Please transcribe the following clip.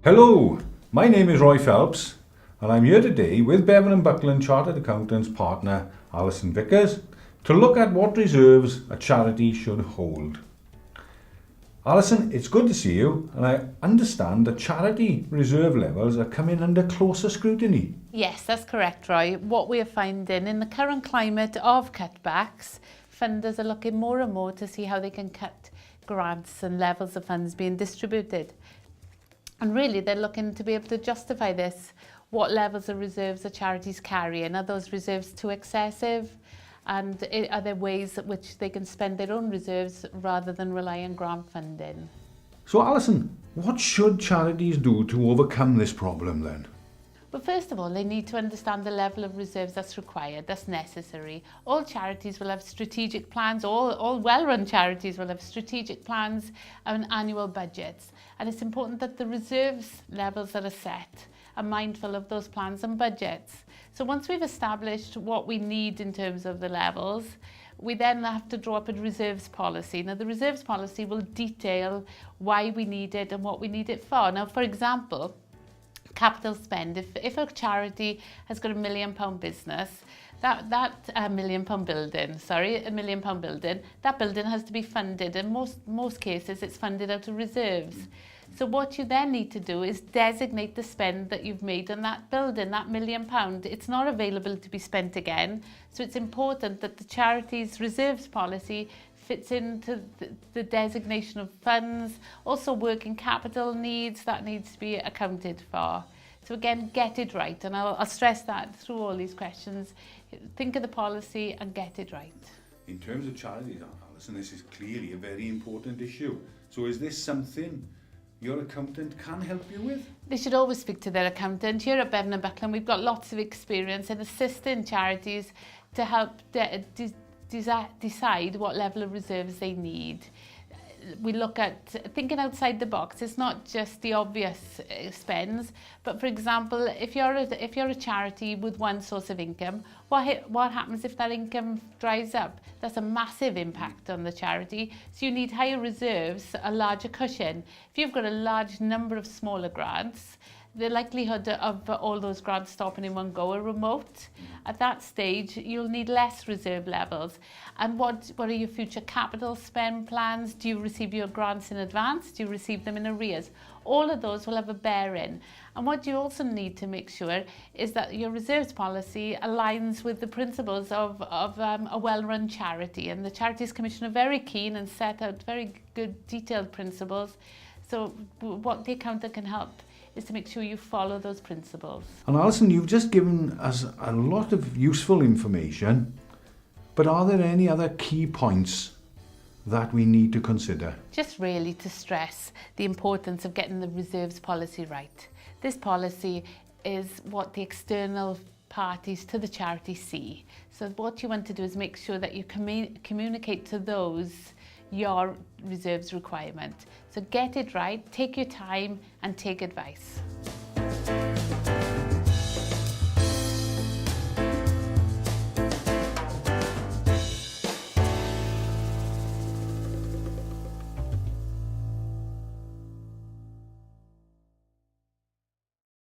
Hello, my name is Roy Phelps and I'm here today with Bevan and Buckland Chartered Accountants partner Alison Vickers to look at what reserves a charity should hold. Alison, it's good to see you, and I understand that charity reserve levels are coming under closer scrutiny. Yes, that's correct, Roy. What we are finding in the current climate of cutbacks, funders are looking more and more to see how they can cut grants and levels of funds being distributed. And really, they're looking to be able to justify this. What levels of reserves are charities carrying? Are those reserves too excessive? And are there ways at which they can spend their own reserves rather than rely on grant funding? So Alison, what should charities do to overcome this problem then? But first of all, they need to understand the level of reserves that's required, that's necessary. All charities will have strategic plans, all well-run charities will have strategic plans and annual budgets. And it's important that the reserves levels that are set are mindful of those plans and budgets. So once we've established what we need in terms of the levels, we then have to draw up a reserves policy. Now, the reserves policy will detail why we need it and what we need it for. Now, for example, capital spend. If a charity has got £1 million business, that £1 million building, that building has to be funded. In most cases, it's funded out of reserves. So what you then need to do is designate the spend that you've made on that building, that £1 million. It's not available to be spent again. So it's important that the charity's reserves policy fits into the designation of funds. Also, working capital needs, that needs to be accounted for. So again, get it right. And I'll stress that through all these questions. Think of the policy and get it right. In terms of charities, Alison, this is clearly a very important issue. So is this something your accountant can help you with? They should always speak to their accountant. Here at Bevan and Buckland, we've got lots of experience in assisting charities to help decide what level of reserves they need. We look at thinking outside the box. It's not just the obvious spends, but for example, if you're a charity with one source of income, what happens if that income dries up? That's a massive impact on the charity. So you need higher reserves, a larger cushion. If you've got a large number of smaller grants, the likelihood of all those grants stopping in one go are remote. At that stage, you'll need less reserve levels. And what are your future capital spend plans? Do you receive your grants in advance? Do you receive them in arrears? All of those will have a bearing. And what you also need to make sure is that your reserves policy aligns with the principles of a well-run charity. And the Charities Commission are very keen and set out very good detailed principles. So what the accountant can help is to make sure you follow those principles. And Alison, you've just given us a lot of useful information, but are there any other key points that we need to consider? Just really to stress the importance of getting the reserves policy right. This policy is what the external parties to the charity see. So what you want to do is make sure that you communicate to those your reserves requirement. So get it right, take your time and take advice.